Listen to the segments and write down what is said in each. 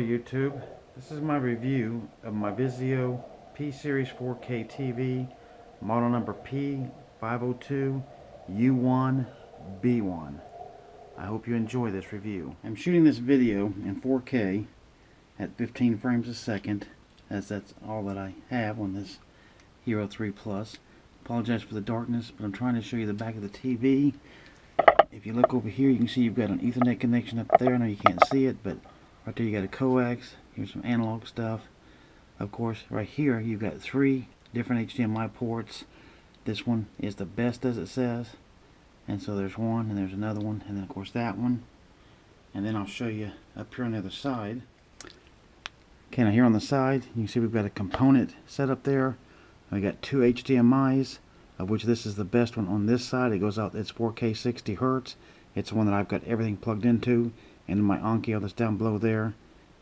YouTube. This is my review of my Vizio P Series 4K TV, model number P502U1 B1. I hope you enjoy this review. I'm shooting this video in 4K at 15 frames a second, as that's all that I have on this Hero 3 Plus. Apologize for the darkness, but I'm trying to show you the back of the TV. If you look over here, you can see you've got an Ethernet connection up there. I know you can't see it, but right there you got a coax. Here's some analog stuff. Of course, right here you've got 3 different HDMI ports. This one is the best, as it says. And so there's one, and there's another one, and then of course that one. And then I'll show you up here on the other side. Okay, now here on the side, you can see we've got a component set up there. We got 2 HDMIs, of which this is the best one on this side. It goes out, it's 4K 60 Hertz. It's the one that I've got everything plugged into, and my Onkyo that's down below there.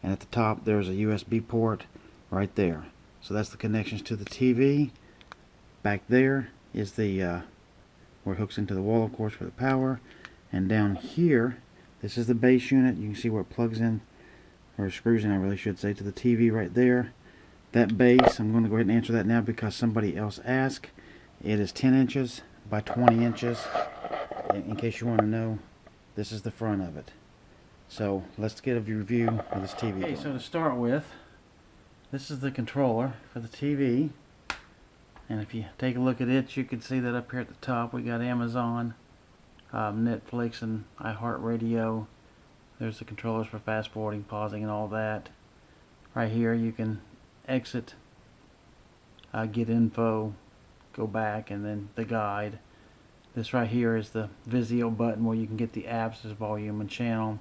And at the top there's a USB port right there. So that's the connections to the TV. Back there is the where it hooks into the wall, of course, for the power. And down here, this is the base unit. You can see where it plugs in, or screws in, I really should say, to the TV right there. That base, I'm going to go ahead and answer that now because somebody else asked. It is 10 inches by 20 inches. In case you want to know, this is the front of it. So let's get a review of this TV. Okay, so to start with, this is the controller for the TV. And if you take a look at it, you can see that up here at the top we got Amazon, Netflix, and iHeartRadio. There's the controllers for fast forwarding, pausing, and all that. Right here you can exit, get info, go back, and then the guide. This right here is the Vizio button where you can get the apps as volume and channel.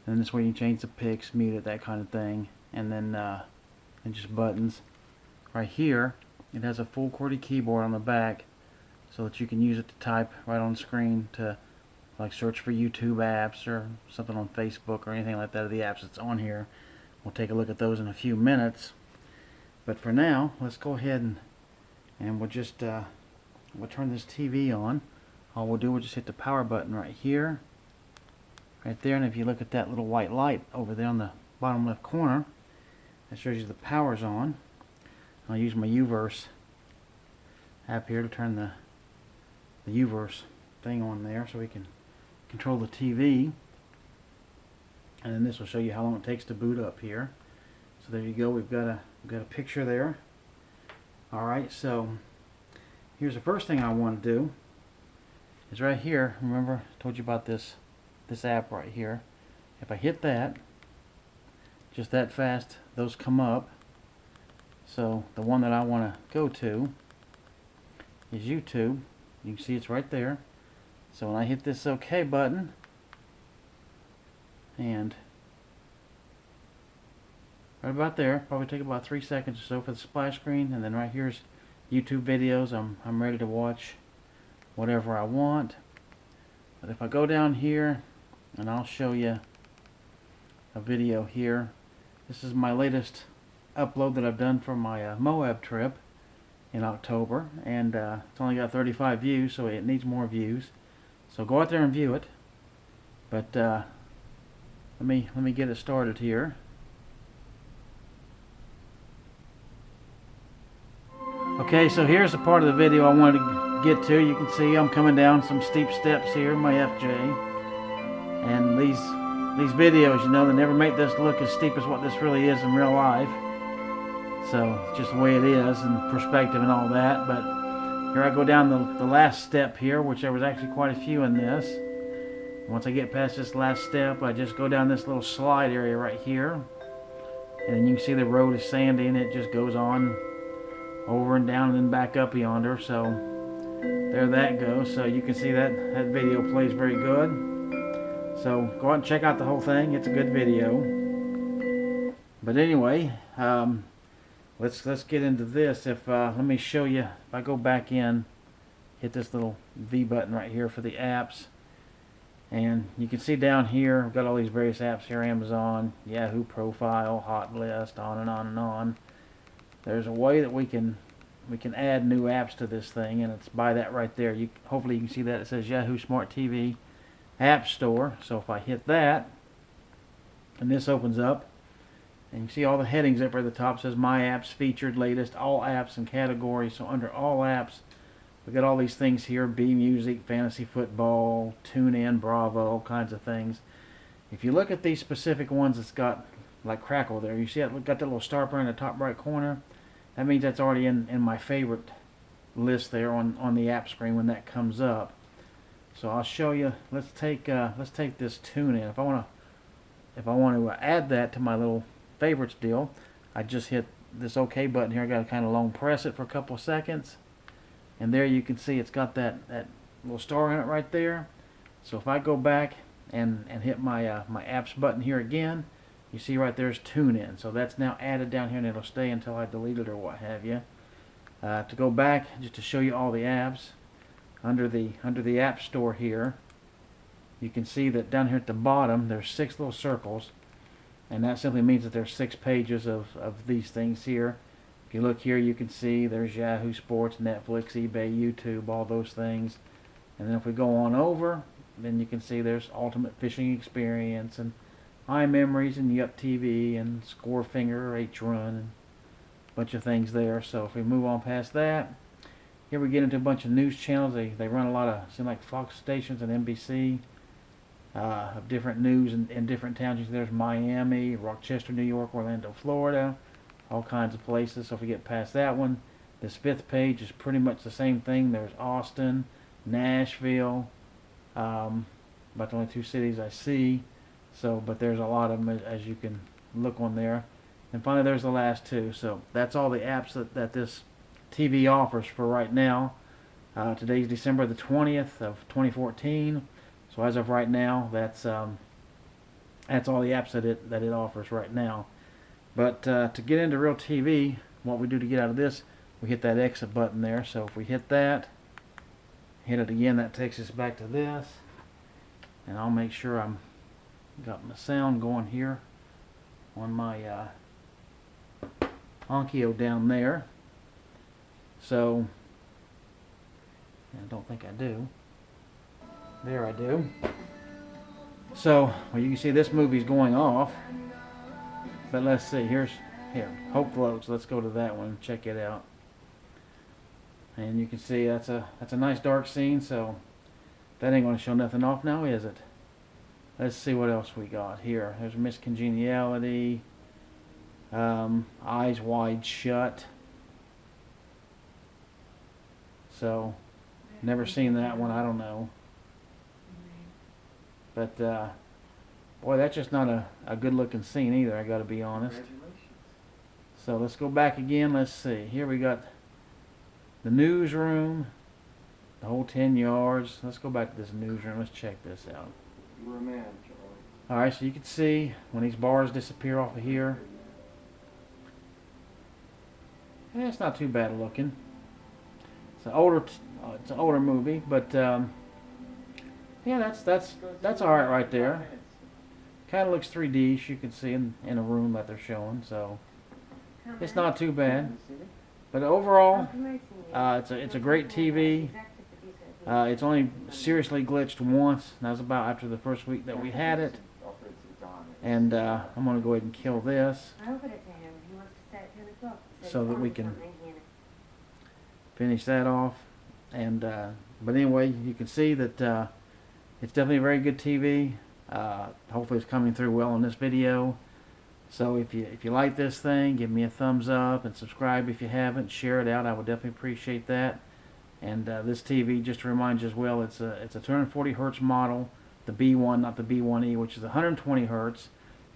And this way you can change the pics, mute it, that kind of thing. And then and just buttons. Right here it has a full QWERTY keyboard on the back so that you can use it to type right on the screen to like search for YouTube apps or something on Facebook or anything like that of the apps that's on here. We'll take a look at those in a few minutes. But for now, let's go ahead and we'll just we'll turn this TV on. All we'll do, we'll just hit the power button right here, right there, and if you look at that little white light over there on the bottom left corner, that shows you the power's on. I'll use my Uverse app here to turn the Uverse thing on there so we can control the TV. And then this will show you how long it takes to boot up here. So there you go, we've got a picture there. Alright, so here's the first thing I want to do is right here. Remember I told you about this app right here. If I hit that, just that fast, those come up. So the one that I want to go to is YouTube. You can see it's right there. So when I hit this OK button, and right about there, probably take about 3 seconds or so for the splash screen, and then right here's YouTube videos. I'm ready to watch whatever I want. But if I go down here, and I'll show you a video here. This is my latest upload that I've done for my Moab trip in October, and it's only got 35 views, so it needs more views. So go out there and view it. But let me get it started here. Okay, so here's the part of the video I wanted to get to. You can see I'm coming down some steep steps here, my FJ. And these videos, you know, they never make this look as steep as what this really is in real life. So it's just the way it is, and perspective and all that. But here I go down the last step here, which there was actually quite a few in this. Once I get past this last step, I just go down this little slide area right here. And then you can see the road is sandy, and it just goes on over and down and then back up yonder. So there that goes. So you can see that video plays very good. So go out and check out the whole thing. It's a good video. But anyway, let's get into this. Let me show you. If I go back in, hit this little V button right here for the apps, and you can see down here I've got all these various apps here: Amazon, Yahoo Profile, Hot List, on and on and on. There's a way that we can add new apps to this thing, and it's by that right there. Hopefully you can see that it says Yahoo Smart TV App Store. So if I hit that, and this opens up, And you see all the headings up at the top. It says My Apps, Featured, Latest, All Apps and Categories. So under All Apps, we got all these things here: B Music, Fantasy Football, TuneIn, Bravo, all kinds of things. If you look at these specific ones, it's got like Crackle there. You see it got that little star bar in the top right corner? That means that's already in my favorite list there on the app screen when that comes up. So I'll show you. Let's take this TuneIn. If I want to add that to my little favorites deal, I just hit this OK button here. I got to kind of long press it for a couple of seconds, and there you can see it's got that little star in it right there. So if I go back and hit my my apps button here again, you see right there's TuneIn. So that's now added down here, and it'll stay until I delete it or what have you. To go back, just to show you all the apps under the App Store here, you can see that down here at the bottom there's 6 little circles, and that simply means that there's 6 pages of these things here. If you look here, you can see there's Yahoo Sports, Netflix, eBay, YouTube, all those things. And then if we go on over, then you can see there's Ultimate Fishing Experience and iMemories and Yup TV and Scorefinger, H-Run, and a bunch of things there. So if we move on past that, here we get into a bunch of news channels. They run a lot of, seem like Fox stations and NBC of different news in different towns. There's Miami, Rochester, New York, Orlando, Florida, all kinds of places. So if we get past that one, this 5th page is pretty much the same thing. There's Austin, Nashville, about the only 2 cities I see. So, but there's a lot of them as you can look on there. And finally, there's the last 2. So that's all the apps that this TV offers for right now. Today's December the 20th of 2014. So as of right now, that's all the apps that it offers right now. But to get into real TV, what we do to get out of this, we hit that exit button there. So if we hit that, hit it again, that takes us back to this. And I'll make sure I'm got my sound going here on my Onkyo down there. So I don't think I do. There I do. So well, you can see this movie's going off. But let's see. Here, Hope Floats. Let's go to that one and check it out. And you can see that's a nice dark scene. So that ain't going to show nothing off now, is it? Let's see what else we got here. There's Miss Congeniality, Eyes Wide Shut. So, never seen that one. I don't know. But, boy, that's just not a good-looking scene either, I got to be honest. So, let's go back again. Let's see. Here we got the newsroom, the whole 10 yards. Let's go back to this newsroom. Let's check this out. You were a man, Charlie. Alright, so you can see when these bars disappear off of here. It's not too bad looking. It's an older movie, but yeah, that's all right there. Kind of looks 3D, you can see in a room that they're showing, so it's not too bad. But overall, it's a great TV. It's only seriously glitched once, and that was about after the first week that we had it. And I'm going to go ahead and kill this so that we can finish that off. And but anyway, you can see that it's definitely a very good TV. Hopefully it's coming through well in this video. So if you like this thing, give me a thumbs up and subscribe if you haven't. Share it out. I would definitely appreciate that. And this TV, just to remind you as well, it's a 240 hertz model, the B1, not the B1E, which is 120 hertz.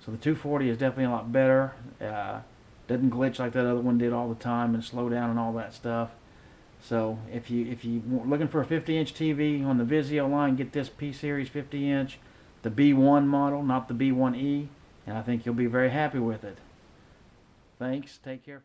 So the 240 is definitely a lot better. Doesn't glitch like that other one did all the time and slow down and all that stuff. So if you looking for a 50-inch TV on the Vizio line, get this P Series 50-inch, the B1 model, not the B1E, and I think you'll be very happy with it. Thanks. Take care.